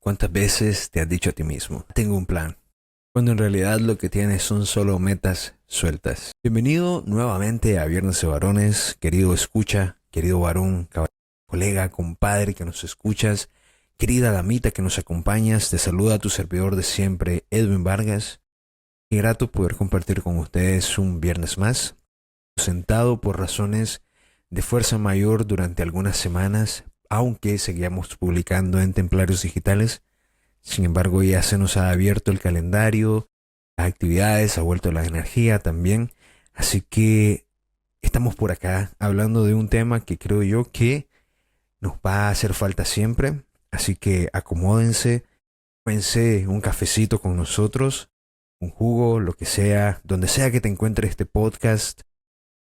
¿Cuántas veces te has dicho a ti mismo, tengo un plan? Cuando en realidad lo que tienes son solo metas sueltas. Bienvenido nuevamente a Viernes de Varones, querido escucha, querido varón, colega, compadre que nos escuchas, querida damita que nos acompañas. Te saluda tu servidor de siempre, Edwin Vargas. Qué grato poder compartir con ustedes un viernes más. Sentado por razones de fuerza mayor durante algunas semanas, aunque seguíamos publicando en Templarios Digitales. Sin embargo, ya se nos ha abierto el calendario, las actividades, ha vuelto la energía también. Así que estamos por acá hablando de un tema que creo yo que nos va a hacer falta siempre. Así que acomódense, tómense un cafecito con nosotros, un jugo, lo que sea, donde sea que te encuentre este podcast,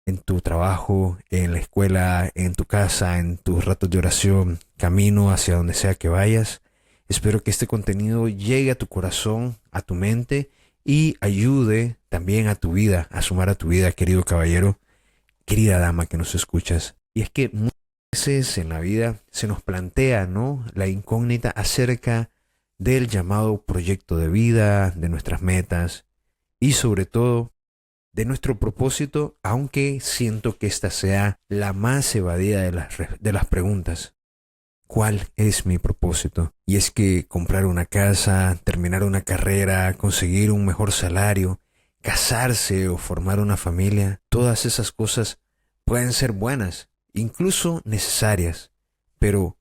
en tu trabajo, en la escuela, en tu casa, en tus ratos de oración, camino hacia donde sea que vayas. Espero que este contenido llegue a tu corazón, a tu mente y ayude también a tu vida, a sumar a tu vida, querido caballero, querida dama que nos escuchas. Y es que muchas veces en la vida se nos plantea, ¿no?, la incógnita acerca del llamado proyecto de vida, de nuestras metas y sobre todo de nuestro propósito, aunque siento que esta sea la más evadida de las preguntas. ¿Cuál es mi propósito? Y es que comprar una casa, terminar una carrera, conseguir un mejor salario, casarse o formar una familia, todas esas cosas pueden ser buenas, incluso necesarias, pero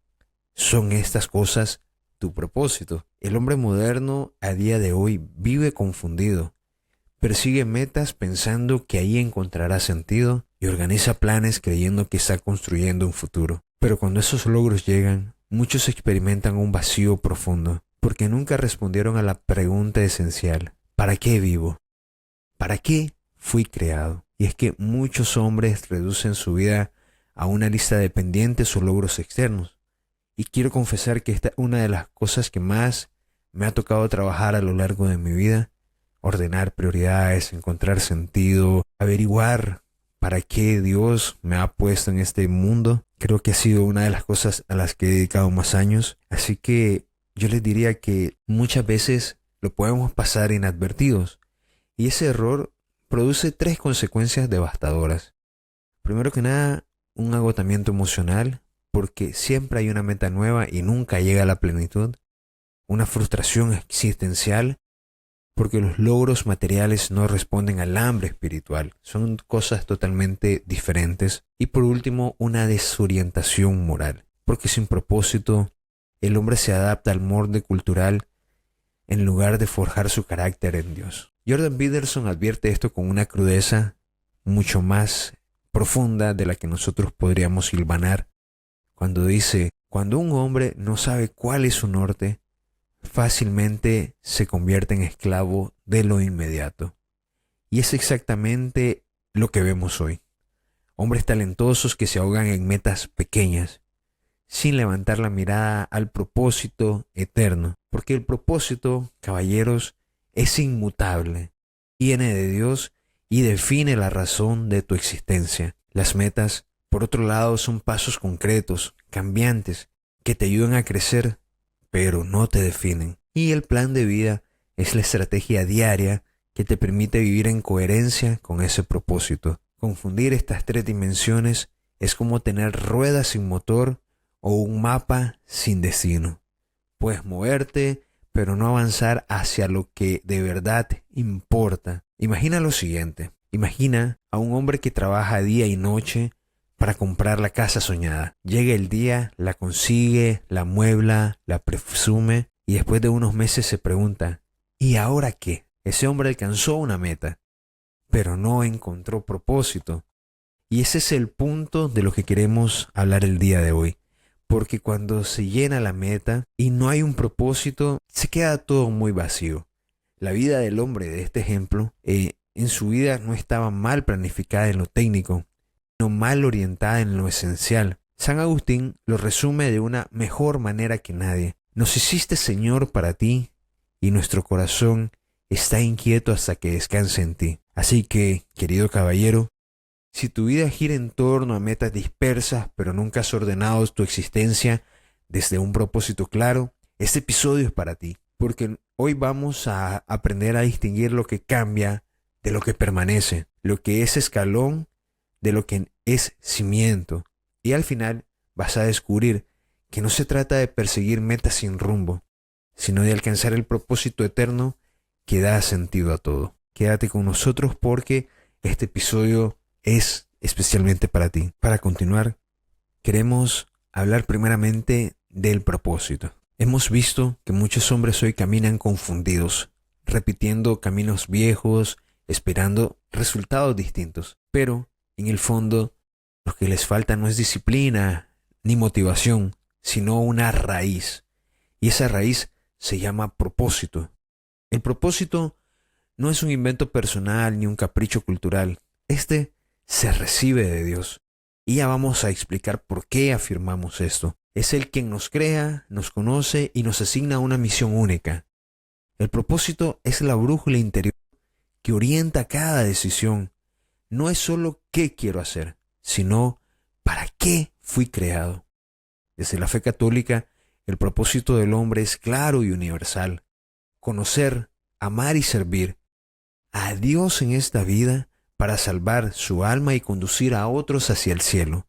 ¿son estas cosas tu propósito? El hombre moderno a día de hoy vive confundido. Persigue metas pensando que ahí encontrará sentido y organiza planes creyendo que está construyendo un futuro. Pero cuando esos logros llegan, muchos experimentan un vacío profundo, porque nunca respondieron a la pregunta esencial: ¿para qué vivo? ¿Para qué fui creado? Y es que muchos hombres reducen su vida a una lista de pendientes o logros externos. Y quiero confesar que esta es una de las cosas que más me ha tocado trabajar a lo largo de mi vida. Ordenar prioridades, encontrar sentido, averiguar para qué Dios me ha puesto en este mundo. Creo que ha sido una de las cosas a las que he dedicado más años. Así que yo les diría que muchas veces lo podemos pasar inadvertidos. Y ese error produce tres consecuencias devastadoras. Primero que nada, un agotamiento emocional, porque siempre hay una meta nueva y nunca llega a la plenitud. Una frustración existencial, porque los logros materiales no responden al hambre espiritual. Son cosas totalmente diferentes. Y por último, una desorientación moral, porque sin propósito el hombre se adapta al molde cultural en lugar de forjar su carácter en Dios. Jordan Peterson advierte esto con una crudeza mucho más profunda de la que nosotros podríamos hilvanar, cuando dice: cuando un hombre no sabe cuál es su norte, fácilmente se convierte en esclavo de lo inmediato. Y es exactamente lo que vemos hoy. Hombres talentosos que se ahogan en metas pequeñas, sin levantar la mirada al propósito eterno. Porque el propósito, caballeros, es inmutable, viene de Dios y define la razón de tu existencia. Las metas, por otro lado, son pasos concretos, cambiantes, que te ayudan a crecer, pero no te definen. Y el plan de vida es la estrategia diaria que te permite vivir en coherencia con ese propósito. Confundir estas tres dimensiones es como tener ruedas sin motor o un mapa sin destino. Puedes moverte, pero no avanzar hacia lo que de verdad importa. Imagina lo siguiente. Imagina a un hombre que trabaja día y noche para comprar la casa soñada. Llega el día, la consigue, la muebla, la presume y después de unos meses se pregunta: ¿y ahora qué? Ese hombre alcanzó una meta, pero no encontró propósito. Y ese es el punto de lo que queremos hablar el día de hoy. Porque cuando se llena la meta y no hay un propósito, se queda todo muy vacío. La vida del hombre de este ejemplo, en su vida no estaba mal planificada en lo técnico, no mal orientada en lo esencial. San Agustín lo resume de una mejor manera que nadie. Nos hiciste Señor para ti, y nuestro corazón está inquieto hasta que descanse en ti. Así que, querido caballero, si tu vida gira en torno a metas dispersas, pero nunca has ordenado tu existencia desde un propósito claro, Este episodio es para ti, porque hoy vamos a aprender a distinguir lo que cambia de lo que permanece, lo que es escalón de lo que es cimiento. Y al final vas a descubrir que no se trata de perseguir metas sin rumbo, sino de alcanzar el propósito eterno que da sentido a todo. Quédate con nosotros porque este episodio es especialmente para ti. Para continuar, queremos hablar primeramente del propósito. Hemos visto que muchos hombres hoy caminan confundidos, repitiendo caminos viejos, esperando resultados distintos. Pero, en el fondo, lo que les falta no es disciplina ni motivación, sino una raíz. Y esa raíz se llama propósito. El propósito no es un invento personal ni un capricho cultural. Este se recibe de Dios. Y ya vamos a explicar por qué afirmamos esto. Es Él quien nos crea, nos conoce y nos asigna una misión única. El propósito es la brújula interior que orienta cada decisión. No es solo qué quiero hacer, sino para qué fui creado. Desde la fe católica, el propósito del hombre es claro y universal. Conocer, amar y servir a Dios en esta vida para salvar su alma y conducir a otros hacia el cielo.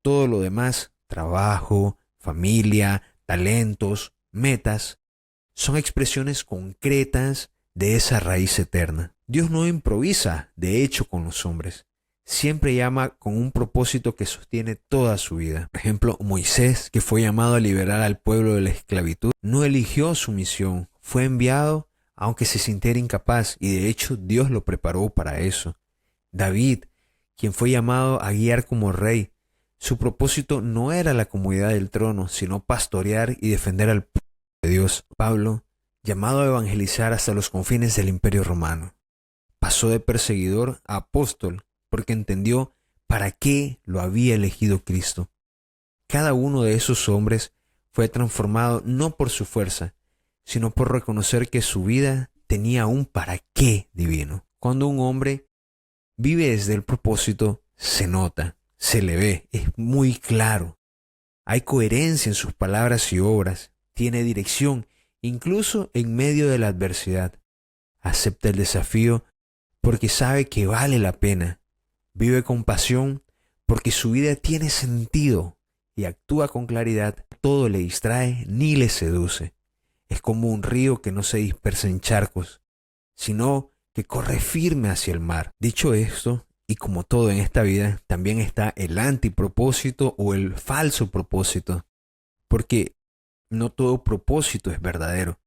Todo lo demás, trabajo, familia, talentos, metas, son expresiones concretas de esa raíz eterna. Dios no improvisa, de hecho, con los hombres. Siempre llama con un propósito que sostiene toda su vida. Por ejemplo, Moisés, que fue llamado a liberar al pueblo de la esclavitud, no eligió su misión, fue enviado aunque se sintiera incapaz, y de hecho Dios lo preparó para eso. David, quien fue llamado a guiar como rey, su propósito no era la comodidad del trono, sino pastorear y defender al pueblo de Dios. Pablo, llamado a evangelizar hasta los confines del Imperio Romano, pasó de perseguidor a apóstol porque entendió para qué lo había elegido Cristo. Cada uno de esos hombres fue transformado no por su fuerza, sino por reconocer que su vida tenía un para qué divino. Cuando un hombre vive desde el propósito, se nota, se le ve, es muy claro. Hay coherencia en sus palabras y obras, tiene dirección, incluso en medio de la adversidad. Acepta el desafío porque sabe que vale la pena. Vive con pasión porque su vida tiene sentido y actúa con claridad. Todo le distrae ni le seduce. Es como un río que no se dispersa en charcos, sino que corre firme hacia el mar. Dicho esto, y como todo en esta vida, también está el antipropósito o el falso propósito, porque no todo propósito es verdadero.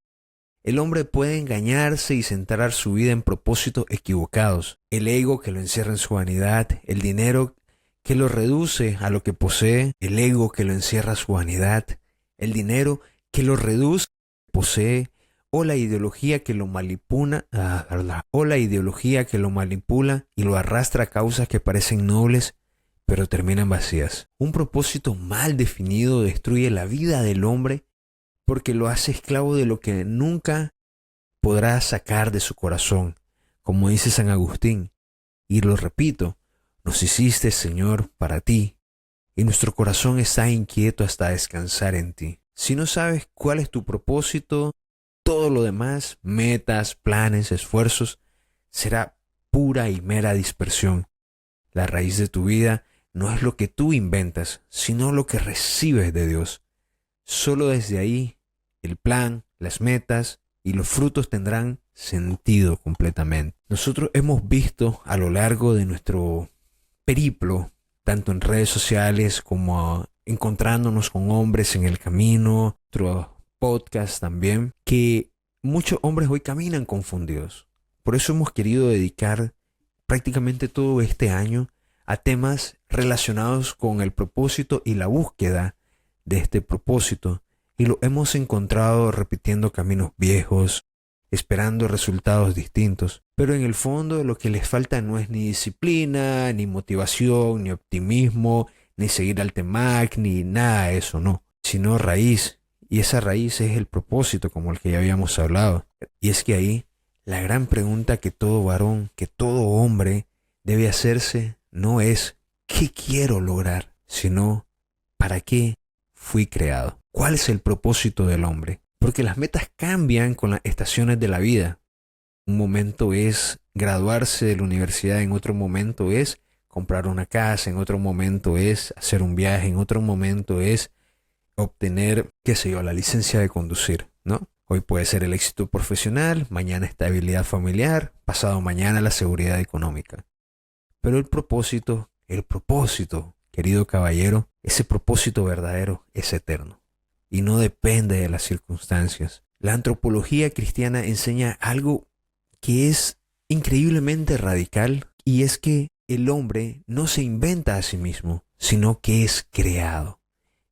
El hombre puede engañarse y centrar su vida en propósitos equivocados. El ego que lo encierra en su vanidad, el dinero que lo reduce a lo que posee, el ego que lo encierra en su vanidad, el dinero que lo reduce a lo que posee, o la ideología que lo manipula, y lo arrastra a causas que parecen nobles, pero terminan vacías. Un propósito mal definido destruye la vida del hombre porque lo hace esclavo de lo que nunca podrá sacar de su corazón, como dice San Agustín. Y lo repito, nos hiciste, Señor, para ti, y nuestro corazón está inquieto hasta descansar en ti. Si no sabes cuál es tu propósito, todo lo demás, metas, planes, esfuerzos, será pura y mera dispersión. La raíz de tu vida no es lo que tú inventas, sino lo que recibes de Dios. Solo desde ahí, el plan, las metas y los frutos tendrán sentido completamente. Nosotros hemos visto a lo largo de nuestro periplo, tanto en redes sociales como encontrándonos con hombres en el camino, nuestro podcast también, que muchos hombres hoy caminan confundidos. Por eso hemos querido dedicar prácticamente todo este año a temas relacionados con el propósito y la búsqueda de este propósito. Y lo hemos encontrado repitiendo caminos viejos, esperando resultados distintos. Pero en el fondo lo que les falta no es ni disciplina, ni motivación, ni optimismo, ni seguir al Temac, ni nada de eso, no. Sino raíz. Y esa raíz es el propósito, como el que ya habíamos hablado. Y es que ahí la gran pregunta que todo varón, que todo hombre debe hacerse no es ¿qué quiero lograr? Sino ¿para qué fui creado? ¿Cuál es el propósito del hombre? Porque las metas cambian con las estaciones de la vida. Un momento es graduarse de la universidad, en otro momento es comprar una casa, en otro momento es hacer un viaje, en otro momento es obtener, qué sé yo, la licencia de conducir, ¿no? Hoy puede ser el éxito profesional, mañana estabilidad familiar, pasado mañana la seguridad económica. Pero el propósito, querido caballero, ese propósito verdadero es eterno y no depende de las circunstancias. La antropología cristiana enseña algo que es increíblemente radical, y es que el hombre no se inventa a sí mismo, sino que es creado.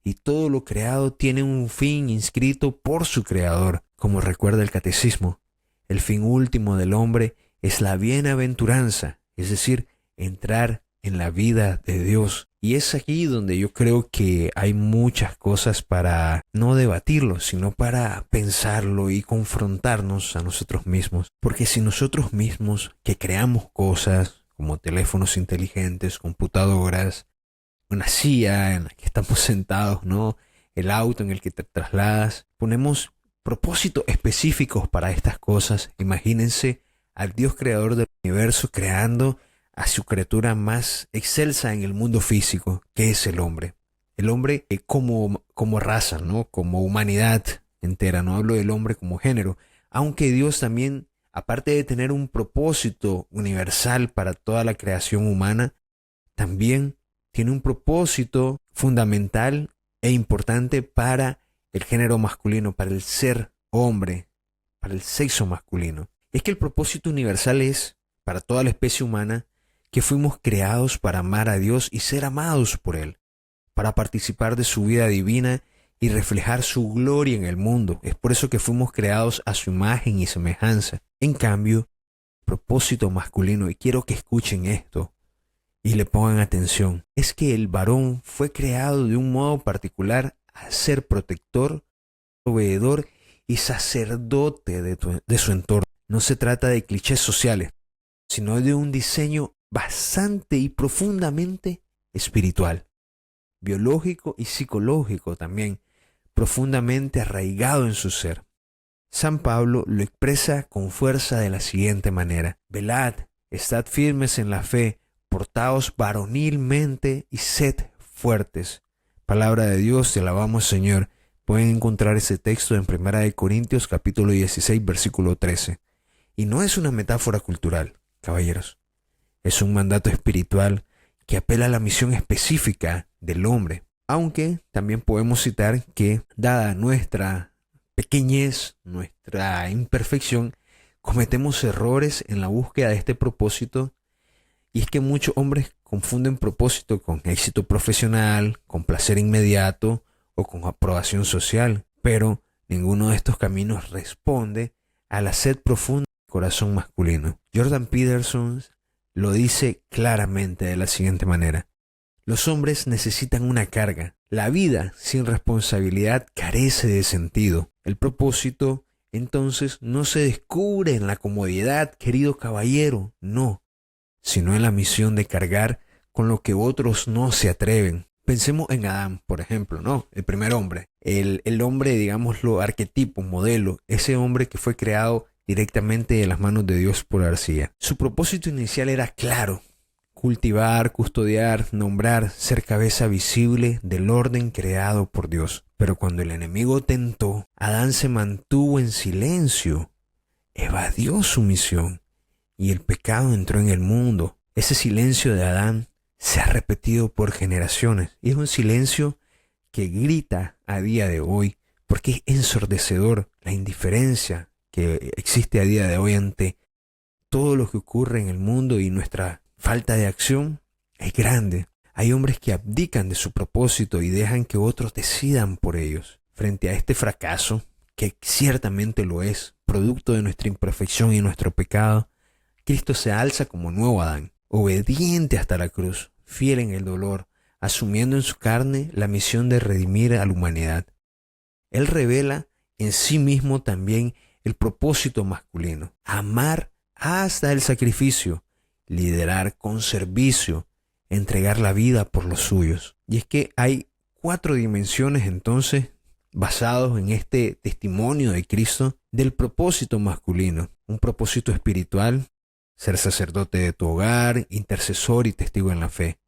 Y todo lo creado tiene un fin inscrito por su creador. Como recuerda el catecismo, el fin último del hombre es la bienaventuranza, es decir, entrar en la vida de Dios. Y es aquí donde yo creo que hay muchas cosas para no debatirlo, sino para pensarlo y confrontarnos a nosotros mismos. Porque si nosotros mismos que creamos cosas como teléfonos inteligentes, computadoras, una silla en la que estamos sentados, ¿no? El auto en el que te trasladas, ponemos propósitos específicos para estas cosas. Imagínense al Dios creador del universo creando a su criatura más excelsa en el mundo físico, que es el hombre. El hombre como raza, ¿no? Como humanidad entera. No hablo del hombre como género. Aunque Dios también, aparte de tener un propósito universal para toda la creación humana, también tiene un propósito fundamental e importante para el género masculino, para el ser hombre, para el sexo masculino. Es que el propósito universal es, para toda la especie humana, que fuimos creados para amar a Dios y ser amados por Él, para participar de su vida divina y reflejar su gloria en el mundo. Es por eso que fuimos creados a su imagen y semejanza. En cambio, propósito masculino, y quiero que escuchen esto y le pongan atención, es que el varón fue creado de un modo particular a ser protector, proveedor y sacerdote de su entorno. No se trata de clichés sociales, sino de un diseño bastante y profundamente espiritual, biológico y psicológico también, profundamente arraigado en su ser. San Pablo lo expresa con fuerza de la siguiente manera: velad, estad firmes en la fe, portaos varonilmente y sed fuertes. Palabra de Dios, te alabamos, Señor. Pueden encontrar ese texto en 1 Corintios capítulo 16, versículo 13. Y no es una metáfora cultural, caballeros. Es un mandato espiritual que apela a la misión específica del hombre. Aunque también podemos citar que, dada nuestra pequeñez, nuestra imperfección, cometemos errores en la búsqueda de este propósito. Y es que muchos hombres confunden propósito con éxito profesional, con placer inmediato o con aprobación social. Pero ninguno de estos caminos responde a la sed profunda del corazón masculino. Jordan Peterson lo dice claramente de la siguiente manera: los hombres necesitan una carga. La vida sin responsabilidad carece de sentido. El propósito, entonces, no se descubre en la comodidad, querido caballero, no, sino en la misión de cargar con lo que otros no se atreven. Pensemos en Adán, por ejemplo, ¿no? El primer hombre. El hombre, digámoslo, arquetipo, modelo. Ese hombre que fue creado directamente de las manos de Dios por arcilla. Su propósito inicial era claro: cultivar, custodiar, nombrar, ser cabeza visible del orden creado por Dios. Pero cuando el enemigo tentó, Adán se mantuvo en silencio, evadió su misión y el pecado entró en el mundo. Ese silencio de Adán se ha repetido por generaciones y es un silencio que grita a día de hoy, porque es ensordecedor la indiferencia que existe a día de hoy ante todo lo que ocurre en el mundo, y nuestra falta de acción es grande. Hay hombres que abdican de su propósito y dejan que otros decidan por ellos. Frente a este fracaso, que ciertamente lo es, producto de nuestra imperfección y nuestro pecado, Cristo se alza como nuevo Adán, obediente hasta la cruz, fiel en el dolor, asumiendo en su carne la misión de redimir a la humanidad. Él revela en sí mismo también el propósito masculino: amar hasta el sacrificio, liderar con servicio, entregar la vida por los suyos. Y es que hay 4 dimensiones entonces basados en este testimonio de Cristo del propósito masculino, un propósito espiritual, ser sacerdote de tu hogar, intercesor y testigo en la fe.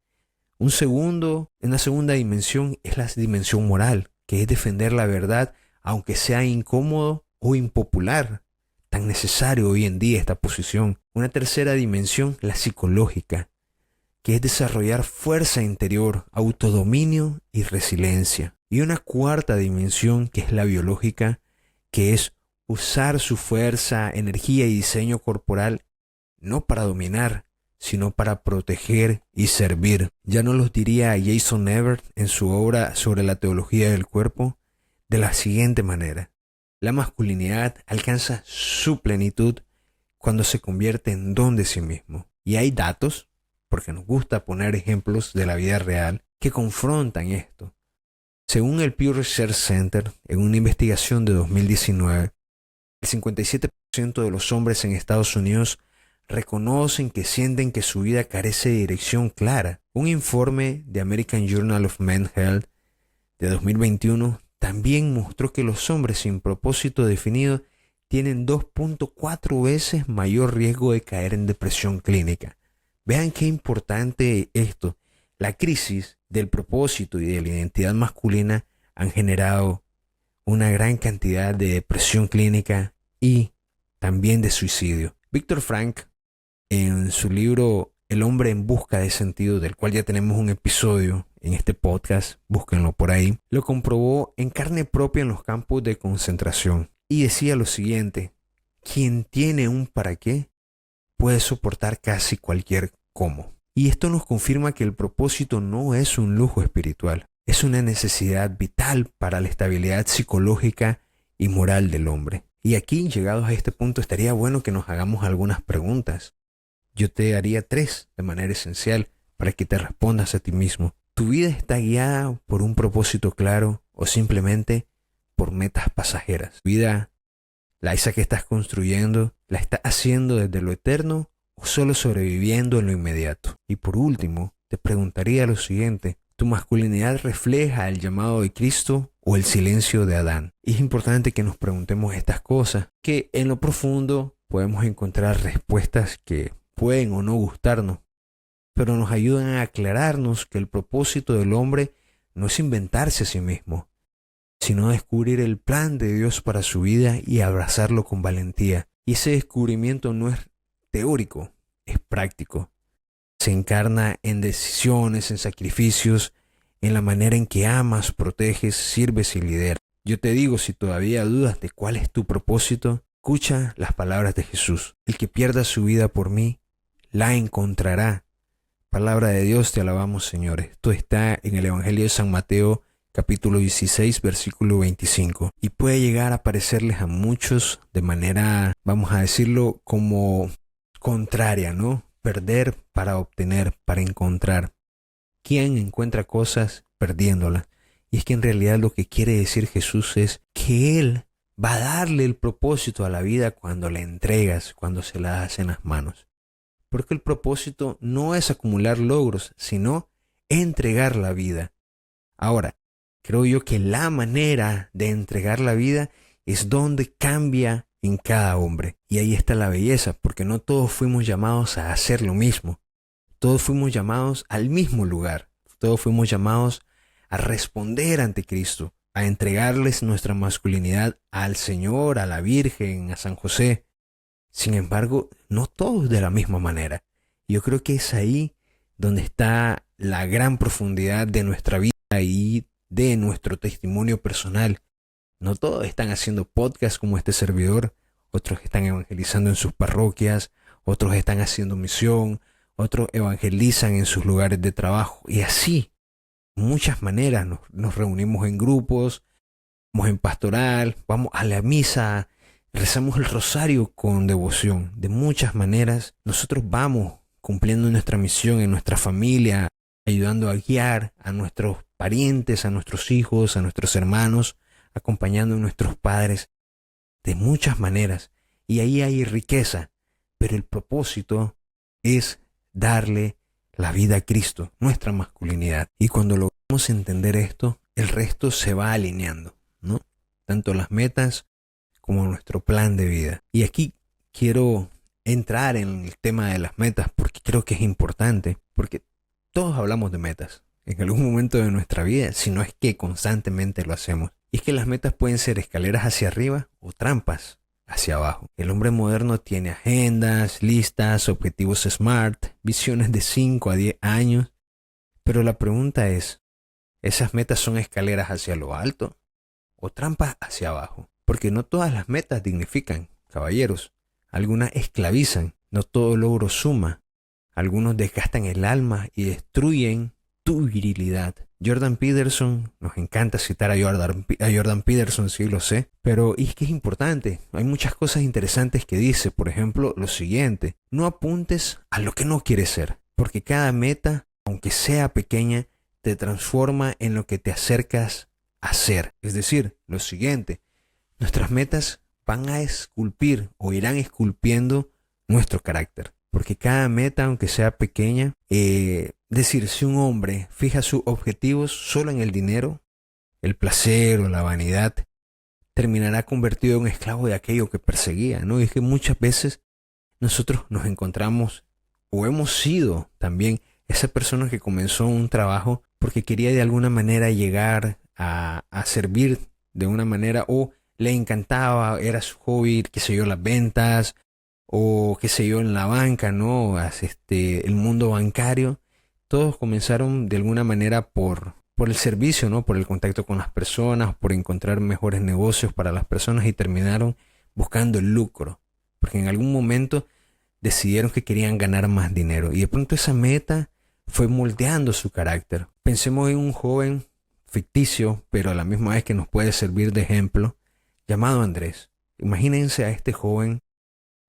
Una segunda dimensión es la dimensión moral, que es defender la verdad aunque sea incómodo o impopular. Tan necesario hoy en día esta posición. Una tercera dimensión, la psicológica, que es desarrollar fuerza interior, autodominio y resiliencia. Y una cuarta dimensión, que es la biológica, que es usar su fuerza, energía y diseño corporal no para dominar, sino para proteger y servir. Ya nos los diría Jason Evert en su obra sobre la teología del cuerpo de la siguiente manera: la masculinidad alcanza su plenitud cuando se convierte en don de sí mismo. Y hay datos, porque nos gusta poner ejemplos de la vida real, que confrontan esto. Según el Pew Research Center, en una investigación de 2019, el 57% de los hombres en Estados Unidos reconocen que sienten que su vida carece de dirección clara. Un informe de American Journal of Men's Health de 2021 también mostró que los hombres sin propósito definido tienen 2.4 veces mayor riesgo de caer en depresión clínica. Vean qué importante esto. La crisis del propósito y de la identidad masculina han generado una gran cantidad de depresión clínica y también de suicidio. Viktor Frankl, en su libro El hombre en busca de sentido, del cual ya tenemos un episodio en este podcast, búsquenlo por ahí, lo comprobó en carne propia en los campos de concentración y decía lo siguiente: quien tiene un para qué puede soportar casi cualquier cómo. Y esto nos confirma que el propósito no es un lujo espiritual, es una necesidad vital para la estabilidad psicológica y moral del hombre. Y aquí, llegados a este punto, estaría bueno que nos hagamos algunas preguntas. Yo te haría 3 de manera esencial para que te respondas a ti mismo. ¿Tu vida está guiada por un propósito claro o simplemente por metas pasajeras? ¿Tu vida, esa que estás construyendo, la estás haciendo desde lo eterno o solo sobreviviendo en lo inmediato? Y por último, te preguntaría lo siguiente: ¿tu masculinidad refleja el llamado de Cristo o el silencio de Adán? Y es importante que nos preguntemos estas cosas, que en lo profundo podemos encontrar respuestas que pueden o no gustarnos, pero nos ayudan a aclararnos que el propósito del hombre no es inventarse a sí mismo, sino descubrir el plan de Dios para su vida y abrazarlo con valentía. Y ese descubrimiento no es teórico, es práctico. Se encarna en decisiones, en sacrificios, en la manera en que amas, proteges, sirves y lideras. Yo te digo, si todavía dudas de cuál es tu propósito, escucha las palabras de Jesús: el que pierda su vida por mí, la encontrará. Palabra de Dios, te alabamos, Señor. Esto está en el Evangelio de San Mateo, capítulo 16, versículo 25. Y puede llegar a parecerles a muchos de manera, vamos a decirlo, como contraria, ¿no? Perder para obtener, para encontrar. ¿Quién encuentra cosas perdiéndolas? Y es que en realidad lo que quiere decir Jesús es que Él va a darle el propósito a la vida cuando la entregas, cuando se la das en las manos. Porque el propósito no es acumular logros, sino entregar la vida. Ahora, creo yo que la manera de entregar la vida es donde cambia en cada hombre. Y ahí está la belleza, porque no todos fuimos llamados a hacer lo mismo. Todos fuimos llamados al mismo lugar. Todos fuimos llamados a responder ante Cristo, a entregarles nuestra masculinidad al Señor, a la Virgen, a San José. Sin embargo, no todos de la misma manera. Yo creo que es ahí donde está la gran profundidad de nuestra vida y de nuestro testimonio personal. No todos están haciendo podcasts como este servidor, otros están evangelizando en sus parroquias, otros están haciendo misión, otros evangelizan en sus lugares de trabajo. Y así, muchas maneras, nos reunimos en grupos, vamos en pastoral, vamos a la misa, rezamos el rosario con devoción. De muchas maneras, nosotros vamos cumpliendo nuestra misión en nuestra familia, ayudando a guiar a nuestros parientes, a nuestros hijos, a nuestros hermanos, acompañando a nuestros padres, de muchas maneras. Y ahí hay riqueza, pero el propósito es darle la vida a Cristo, nuestra masculinidad. Y cuando logramos entender esto, el resto se va alineando. ¿no? Tanto las metas como nuestro plan de vida. Y aquí quiero entrar en el tema de las metas porque creo que es importante, porque todos hablamos de metas en algún momento de nuestra vida, si no es que constantemente lo hacemos. Y es que las metas pueden ser escaleras hacia arriba o trampas hacia abajo. El hombre moderno tiene agendas, listas, objetivos SMART, visiones de 5 a 10 años. Pero la pregunta es, ¿esas metas son escaleras hacia lo alto o trampas hacia abajo? Porque no todas las metas dignifican, caballeros. Algunas esclavizan, no todo logro suma. Algunos desgastan el alma y destruyen tu virilidad. Jordan Peterson, nos encanta citar a Jordan Peterson, sí lo sé, pero es que es importante. Hay muchas cosas interesantes que dice. Por ejemplo, lo siguiente: no apuntes a lo que no quieres ser, porque cada meta, aunque sea pequeña, te transforma en lo que te acercas a ser. Es decir, lo siguiente: nuestras metas van a esculpir o irán esculpiendo nuestro carácter. Porque cada meta, aunque sea pequeña, decir, si un hombre fija sus objetivos solo en el dinero, el placer o la vanidad, terminará convertido en un esclavo de aquello que perseguía, ¿no? Y es que muchas veces nosotros nos encontramos o hemos sido también esa persona que comenzó un trabajo porque quería de alguna manera llegar a servir de una manera, o le encantaba, era su hobby, qué sé yo, las ventas, o qué sé yo, en la banca, ¿no? El mundo bancario. Todos comenzaron de alguna manera por el servicio, ¿no? Por el contacto con las personas, por encontrar mejores negocios para las personas, y terminaron buscando el lucro, porque en algún momento decidieron que querían ganar más dinero, y de pronto esa meta fue moldeando su carácter. Pensemos en un joven ficticio, pero a la misma vez que nos puede servir de ejemplo, llamado Andrés. Imagínense a este joven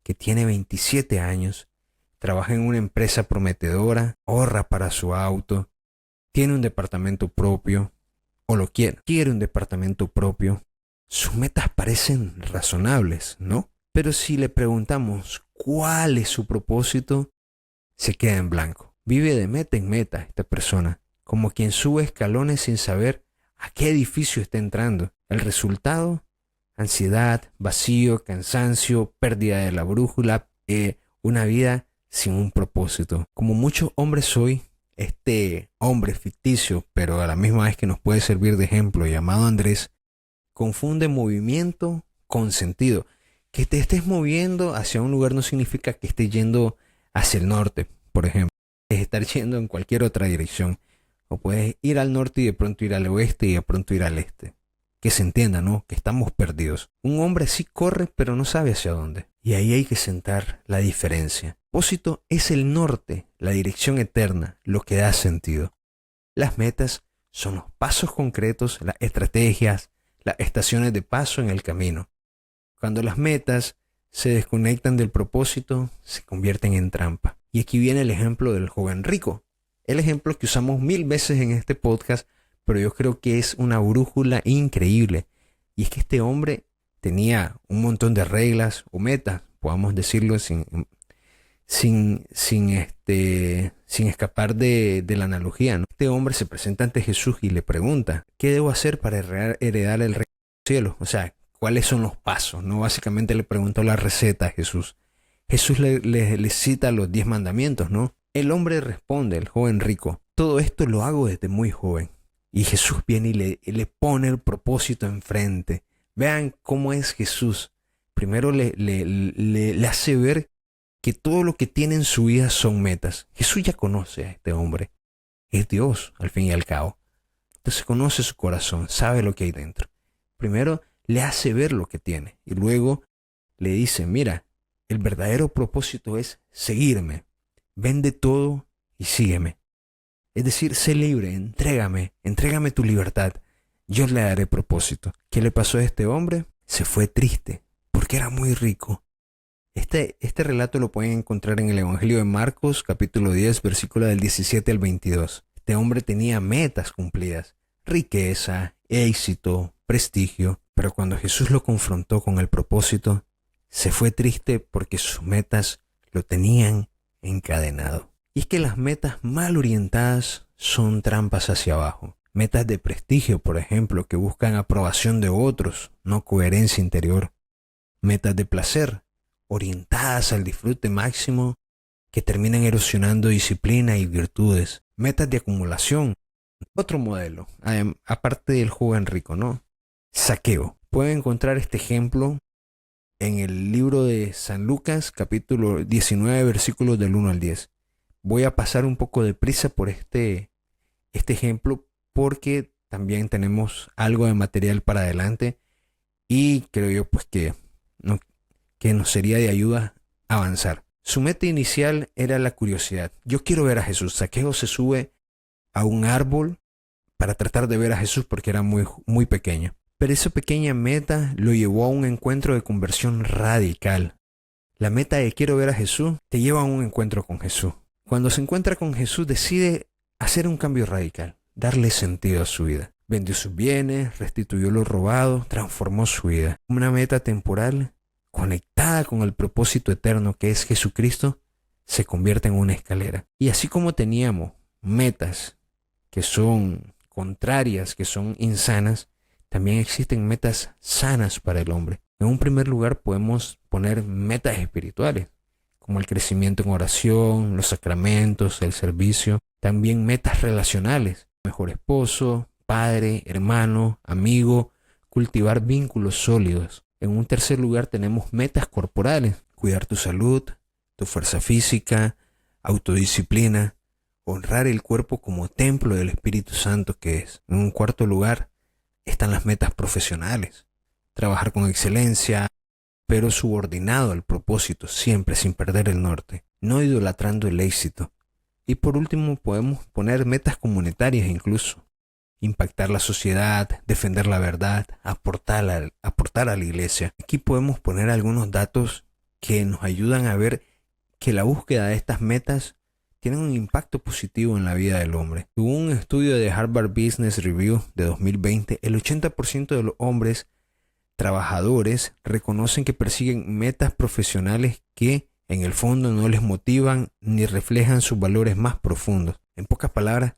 que tiene 27 años, trabaja en una empresa prometedora, ahorra para su auto, tiene un departamento propio, o lo quiere un departamento propio. Sus metas parecen razonables, ¿no? Pero si le preguntamos cuál es su propósito, se queda en blanco. Vive de meta en meta esta persona, como quien sube escalones sin saber a qué edificio está entrando. El resultado: ansiedad, vacío, cansancio, pérdida de la brújula, una vida sin un propósito. Como muchos hombres hoy, este hombre ficticio, pero a la misma vez que nos puede servir de ejemplo, llamado Andrés, confunde movimiento con sentido. Que te estés moviendo hacia un lugar no significa que estés yendo hacia el norte, por ejemplo. Es estar yendo en cualquier otra dirección. O puedes ir al norte y de pronto ir al oeste y de pronto ir al este. Que se entienda, ¿no? Que estamos perdidos. Un hombre sí corre, pero no sabe hacia dónde. Y ahí hay que sentar la diferencia. El propósito es el norte, la dirección eterna, lo que da sentido. Las metas son los pasos concretos, las estrategias, las estaciones de paso en el camino. Cuando las metas se desconectan del propósito, se convierten en trampa. Y aquí viene el ejemplo del joven rico. El ejemplo que usamos 1000 veces en este podcast, pero yo creo que es una brújula increíble. Y es que este hombre tenía un montón de reglas o metas, podamos decirlo sin escapar de la analogía, ¿no? Este hombre se presenta ante Jesús y le pregunta: ¿qué debo hacer para heredar el reino de los cielos? O sea, ¿cuáles son los pasos? ¿No? Básicamente le preguntó la receta a Jesús. Jesús le cita los 10 mandamientos, ¿no? El hombre responde, el joven rico: todo esto lo hago desde muy joven. Y Jesús viene y le pone el propósito enfrente. Vean cómo es Jesús. Primero le hace ver que todo lo que tiene en su vida son metas. Jesús ya conoce a este hombre. Es Dios, al fin y al cabo. Entonces conoce su corazón, sabe lo que hay dentro. Primero le hace ver lo que tiene. Y luego le dice: mira, el verdadero propósito es seguirme. Vende todo y sígueme. Es decir, sé libre, entrégame tu libertad. Yo le daré propósito. ¿Qué le pasó a este hombre? Se fue triste, porque era muy rico. Este relato lo pueden encontrar en el Evangelio de Marcos, capítulo 10, versículo del 17 al 22. Este hombre tenía metas cumplidas: riqueza, éxito, prestigio. Pero cuando Jesús lo confrontó con el propósito, se fue triste porque sus metas lo tenían encadenado. Y es que las metas mal orientadas son trampas hacia abajo. Metas de prestigio, por ejemplo, que buscan aprobación de otros, no coherencia interior. Metas de placer, orientadas al disfrute máximo, que terminan erosionando disciplina y virtudes. Metas de acumulación, otro modelo, aparte del joven rico, ¿no? Saqueo. Pueden encontrar este ejemplo en el libro de San Lucas, capítulo 19, versículos del 1 al 10. Voy a pasar un poco de prisa por este ejemplo porque también tenemos algo de material para adelante y creo yo pues que nos sería de ayuda avanzar. Su meta inicial era la curiosidad. Yo quiero ver a Jesús. Saqueo se sube a un árbol para tratar de ver a Jesús porque era muy pequeño. Pero esa pequeña meta lo llevó a un encuentro de conversión radical. La meta de quiero ver a Jesús te lleva a un encuentro con Jesús. Cuando se encuentra con Jesús decide hacer un cambio radical, darle sentido a su vida. Vendió sus bienes, restituyó lo robado, transformó su vida. Una meta temporal conectada con el propósito eterno que es Jesucristo se convierte en una escalera. Y así como teníamos metas que son contrarias, que son insanas, también existen metas sanas para el hombre. En un primer lugar podemos poner metas espirituales, como el crecimiento en oración, los sacramentos, el servicio. También metas relacionales, mejor esposo, padre, hermano, amigo, cultivar vínculos sólidos. En un tercer lugar tenemos metas corporales, cuidar tu salud, tu fuerza física, autodisciplina, honrar el cuerpo como templo del Espíritu Santo que es. En un cuarto lugar están las metas profesionales, trabajar con excelencia, pero subordinado al propósito, siempre sin perder el norte, no idolatrando el éxito. Y por último podemos poner metas comunitarias incluso, impactar la sociedad, defender la verdad, aportar a la iglesia. Aquí podemos poner algunos datos que nos ayudan a ver que la búsqueda de estas metas tiene un impacto positivo en la vida del hombre. Según un estudio de Harvard Business Review de 2020, el 80% de los hombres trabajadores reconocen que persiguen metas profesionales que en el fondo no les motivan ni reflejan sus valores más profundos. En pocas palabras,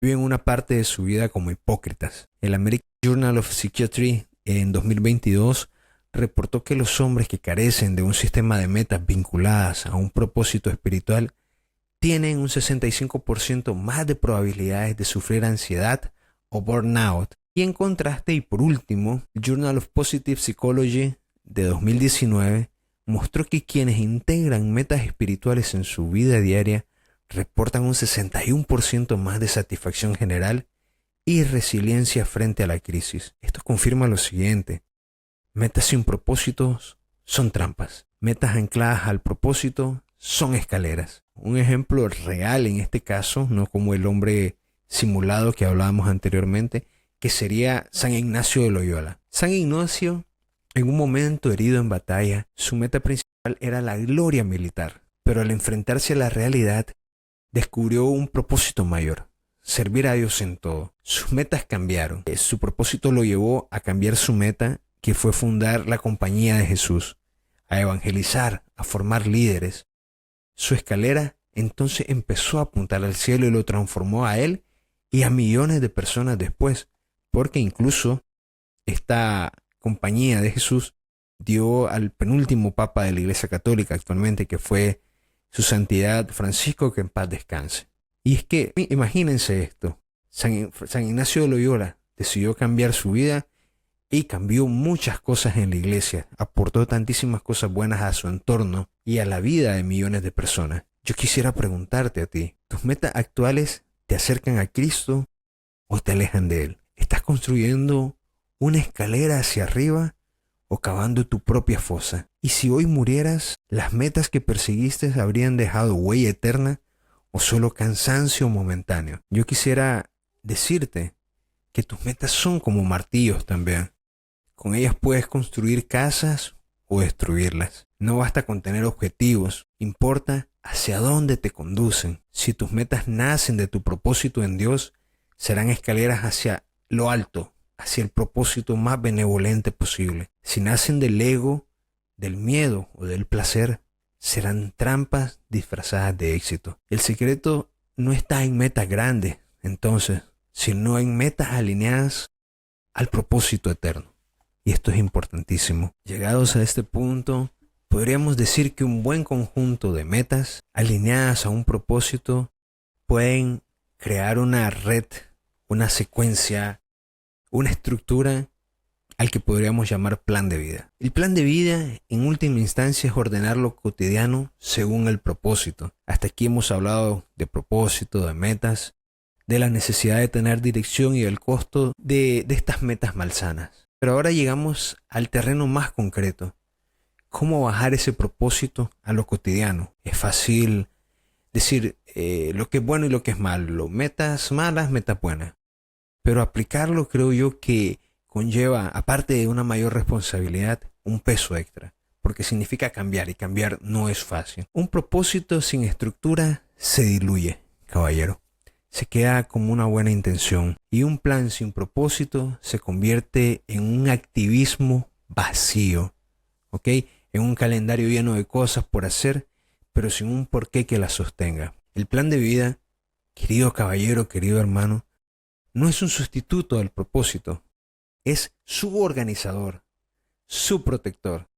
viven una parte de su vida como hipócritas. El American Journal of Psychiatry en 2022 reportó que los hombres que carecen de un sistema de metas vinculadas a un propósito espiritual tienen un 65% más de probabilidades de sufrir ansiedad o burnout. Y en contraste, y por último, el Journal of Positive Psychology de 2019 mostró que quienes integran metas espirituales en su vida diaria reportan un 61% más de satisfacción general y resiliencia frente a la crisis. Esto confirma lo siguiente: metas sin propósitos son trampas. Metas ancladas al propósito son escaleras. Un ejemplo real en este caso, no como el hombre simulado que hablábamos anteriormente, que sería San Ignacio de Loyola. San Ignacio, en un momento herido en batalla, su meta principal era la gloria militar, pero al enfrentarse a la realidad, descubrió un propósito mayor: servir a Dios en todo. Sus metas cambiaron. Su propósito lo llevó a cambiar su meta, que fue fundar la Compañía de Jesús, a evangelizar, a formar líderes. Su escalera entonces empezó a apuntar al cielo y lo transformó a él y a millones de personas después, porque incluso esta Compañía de Jesús dio al penúltimo papa de la Iglesia Católica actualmente, que fue su santidad Francisco, que en paz descanse. Y es que imagínense esto: San Ignacio de Loyola decidió cambiar su vida y cambió muchas cosas en la iglesia, aportó tantísimas cosas buenas a su entorno y a la vida de millones de personas. Yo quisiera preguntarte a ti, ¿tus metas actuales te acercan a Cristo o te alejan de Él? ¿Estás construyendo una escalera hacia arriba o cavando tu propia fosa? Y si hoy murieras, ¿las metas que perseguiste habrían dejado huella eterna o solo cansancio momentáneo? Yo quisiera decirte que tus metas son como martillos también. Con ellas puedes construir casas o destruirlas. No basta con tener objetivos, importa hacia dónde te conducen. Si tus metas nacen de tu propósito en Dios, serán escaleras hacia lo alto, hacia el propósito más benevolente posible. Si nacen del ego, del miedo o del placer, serán trampas disfrazadas de éxito. El secreto no está en metas grandes, entonces, sino en metas alineadas al propósito eterno. Y esto es importantísimo. Llegados a este punto, podríamos decir que un buen conjunto de metas alineadas a un propósito pueden crear una red, una secuencia, una estructura al que podríamos llamar plan de vida. El plan de vida, en última instancia, es ordenar lo cotidiano según el propósito. Hasta aquí hemos hablado de propósito, de metas, de la necesidad de tener dirección y del costo de estas metas malsanas. Pero ahora llegamos al terreno más concreto. ¿Cómo bajar ese propósito a lo cotidiano? Es fácil decir lo que es bueno y lo que es malo. Metas malas, metas buenas. Pero aplicarlo creo yo que conlleva, aparte de una mayor responsabilidad, un peso extra, porque significa cambiar y cambiar no es fácil. Un propósito sin estructura se diluye, caballero. Se queda como una buena intención y un plan sin propósito se convierte en un activismo vacío, ¿ok? En un calendario lleno de cosas por hacer, pero sin un porqué que la sostenga. El plan de vida, querido caballero, querido hermano, no es un sustituto del propósito. Es su organizador, su protector.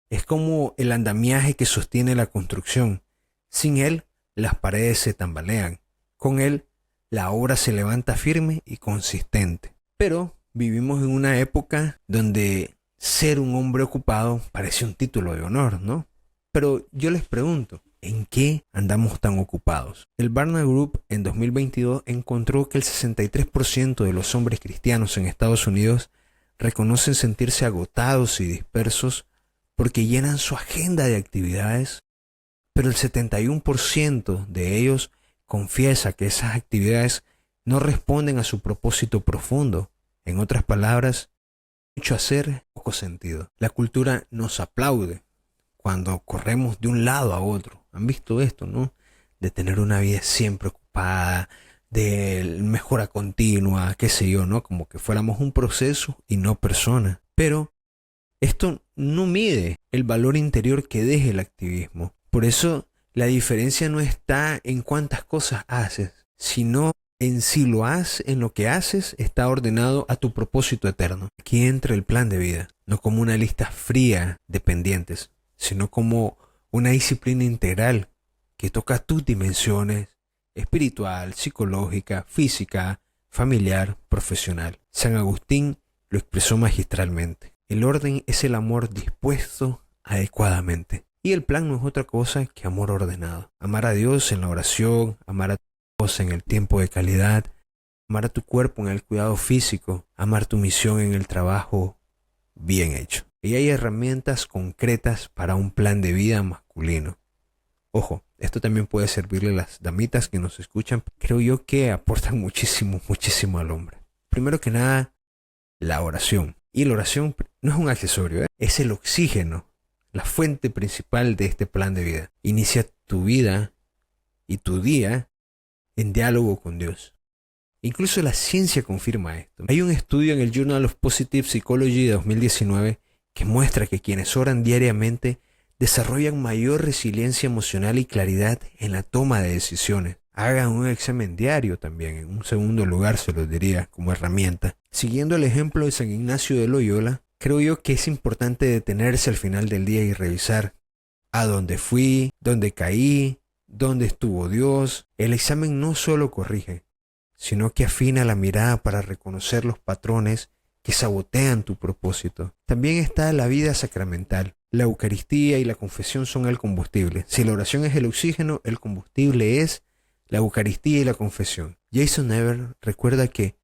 Es como el andamiaje que sostiene la construcción. Sin él, las paredes se tambalean. Con él, la obra se levanta firme y consistente. Pero vivimos en una época donde ser un hombre ocupado parece un título de honor, ¿no? Pero yo les pregunto, ¿en qué andamos tan ocupados? El Barna Group en 2022 encontró que el 63% de los hombres cristianos en Estados Unidos reconocen sentirse agotados y dispersos porque llenan su agenda de actividades, pero el 71% de ellos confiesa que esas actividades no responden a su propósito profundo. En otras palabras, mucho hacer, poco sentido. La cultura nos aplaude cuando corremos de un lado a otro. ¿Han visto esto, no? De tener una vida siempre ocupada, de mejora continua, qué sé yo, ¿no? Como que fuéramos un proceso y no persona. Pero esto no mide el valor interior que deje el activismo. Por eso la diferencia no está en cuántas cosas haces, sino en si en lo que haces está ordenado a tu propósito eterno. Aquí entra el plan de vida, no como una lista fría de pendientes, sino como una disciplina integral que toca tus dimensiones espiritual, psicológica, física, familiar, profesional. San Agustín lo expresó magistralmente. El orden es el amor dispuesto adecuadamente. Y el plan no es otra cosa que amor ordenado. Amar a Dios en la oración, amar a tu esposa en el tiempo de calidad, amar a tu cuerpo en el cuidado físico, amar tu misión en el trabajo bien hecho. Y hay herramientas concretas para un plan de vida masculino. Ojo, esto también puede servirle a las damitas que nos escuchan. Creo yo que aportan muchísimo, muchísimo al hombre. Primero que nada, la oración. Y la oración no es un accesorio, es el oxígeno, la fuente principal de este plan de vida. Inicia tu vida y tu día en diálogo con Dios. Incluso la ciencia confirma esto. Hay un estudio en el Journal of Positive Psychology de 2019 que muestra que quienes oran diariamente desarrollan mayor resiliencia emocional y claridad en la toma de decisiones. Hagan un examen diario también, en un segundo lugar se los diría como herramienta. Siguiendo el ejemplo de San Ignacio de Loyola, creo yo que es importante detenerse al final del día y revisar a dónde fui, dónde caí, dónde estuvo Dios. El examen no solo corrige, sino que afina la mirada para reconocer los patrones que sabotean tu propósito. También está la vida sacramental. La Eucaristía y la confesión son el combustible. Si la oración es el oxígeno, el combustible es la Eucaristía y la confesión. Jason Never recuerda que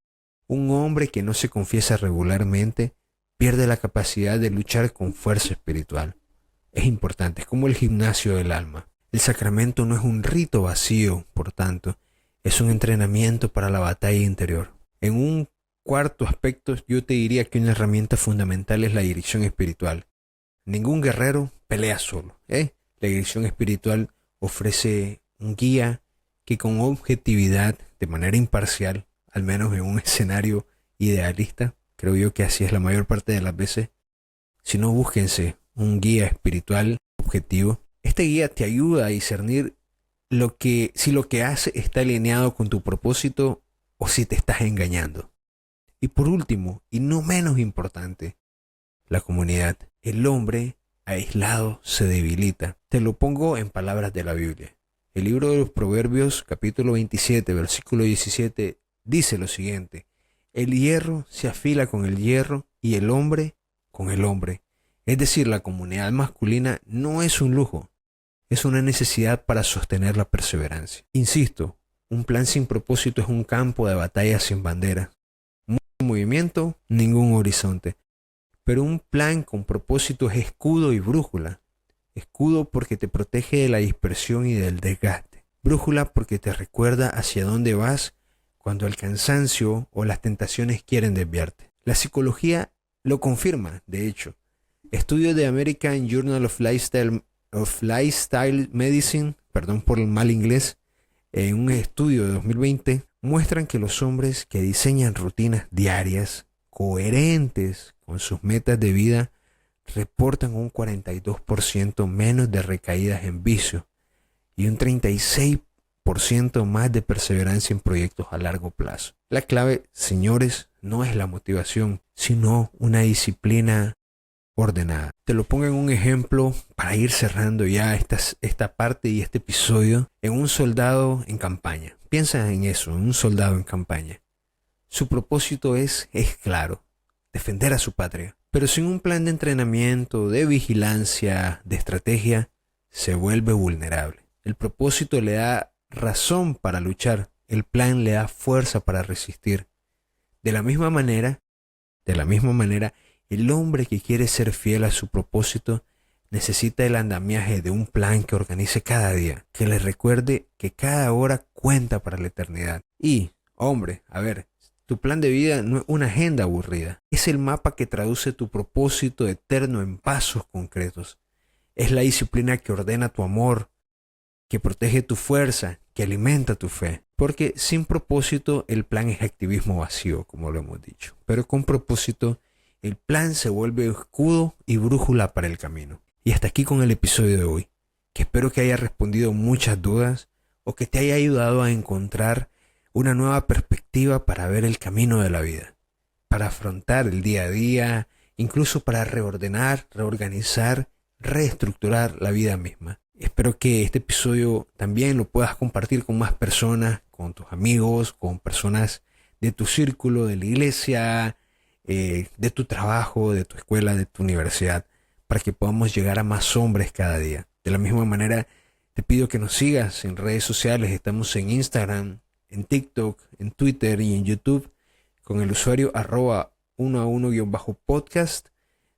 un hombre que no se confiesa regularmente pierde la capacidad de luchar con fuerza espiritual. Es importante, es como el gimnasio del alma. El sacramento no es un rito vacío, por tanto, es un entrenamiento para la batalla interior. En un cuarto aspecto, yo te diría que una herramienta fundamental es la dirección espiritual. Ningún guerrero pelea solo, La dirección espiritual ofrece un guía que con objetividad, de manera imparcial, al menos en un escenario idealista, creo yo que así es la mayor parte de las veces, si no, búsquense un guía espiritual objetivo. Este guía te ayuda a discernir si lo que hace está alineado con tu propósito o si te estás engañando. Y por último, y no menos importante, la comunidad. El hombre aislado se debilita. Te lo pongo en palabras de la Biblia. El libro de los Proverbios, capítulo 27, versículo 17, dice lo siguiente: el hierro se afila con el hierro y el hombre con el hombre. Es decir, la comunidad masculina no es un lujo, es una necesidad para sostener la perseverancia. Insisto, un plan sin propósito es un campo de batalla sin bandera. Mucho movimiento, ningún horizonte. Pero un plan con propósito es escudo y brújula. Escudo porque te protege de la dispersión y del desgaste. Brújula porque te recuerda hacia dónde vas cuando el cansancio o las tentaciones quieren desviarte. La psicología lo confirma, de hecho. Estudios de American Journal of Lifestyle Medicine, perdón por el mal inglés, en un estudio de 2020, muestran que los hombres que diseñan rutinas diarias coherentes con sus metas de vida reportan un 42% menos de recaídas en vicio y un 36% más de perseverancia en proyectos a largo plazo. La clave, señores, no es la motivación, sino una disciplina ordenada. Te lo pongo en un ejemplo para ir cerrando ya esta parte y este episodio. En un soldado en campaña. Piensa en eso, en un soldado en campaña. Su propósito es claro, defender a su patria. Pero sin un plan de entrenamiento, de vigilancia, de estrategia, se vuelve vulnerable. El propósito le da razón para luchar, el plan le da fuerza para resistir. De la misma manera, el hombre que quiere ser fiel a su propósito necesita el andamiaje de un plan que organice cada día, que le recuerde que cada hora cuenta para la eternidad. Y, hombre, a ver, tu plan de vida no es una agenda aburrida, es el mapa que traduce tu propósito eterno en pasos concretos. Es la disciplina que ordena tu amor, que protege tu fuerza, que alimenta tu fe. Porque sin propósito el plan es activismo vacío, como lo hemos dicho. Pero con propósito el plan se vuelve escudo y brújula para el camino. Y hasta aquí con el episodio de hoy, que espero que haya respondido muchas dudas o que te haya ayudado a encontrar una nueva perspectiva para ver el camino de la vida, para afrontar el día a día, incluso para reordenar, reorganizar, reestructurar la vida misma. Espero que este episodio también lo puedas compartir con más personas, con tus amigos, con personas de tu círculo, de la iglesia, de tu trabajo, de tu escuela, de tu universidad, para que podamos llegar a más hombres cada día. De la misma manera, te pido que nos sigas en redes sociales. Estamos en Instagram, en TikTok, en Twitter y en YouTube con el usuario @1a1-podcast.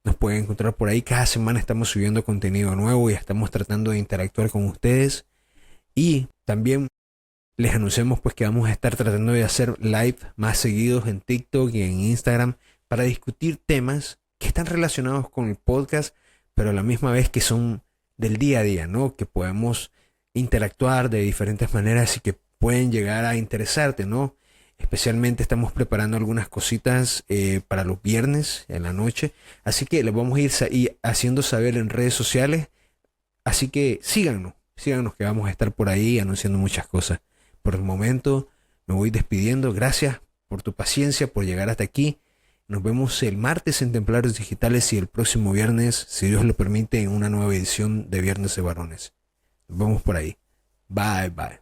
Nos pueden encontrar por ahí. Cada semana estamos subiendo contenido nuevo y estamos tratando de interactuar con ustedes. Y también les anunciamos pues que vamos a estar tratando de hacer live más seguidos en TikTok y en Instagram para discutir temas que están relacionados con el podcast, pero a la misma vez que son del día a día, ¿no? Que podemos interactuar de diferentes maneras y que pueden llegar a interesarte, ¿no? Especialmente estamos preparando algunas cositas para los viernes en la noche. Así que les vamos a ir haciendo saber en redes sociales. Así que síganos que vamos a estar por ahí anunciando muchas cosas. Por el momento me voy despidiendo. Gracias por tu paciencia, por llegar hasta aquí. Nos vemos el martes en Templarios Digitales y el próximo viernes, si Dios lo permite, en una nueva edición de Viernes de Varones. Nos vemos por ahí. Bye, bye.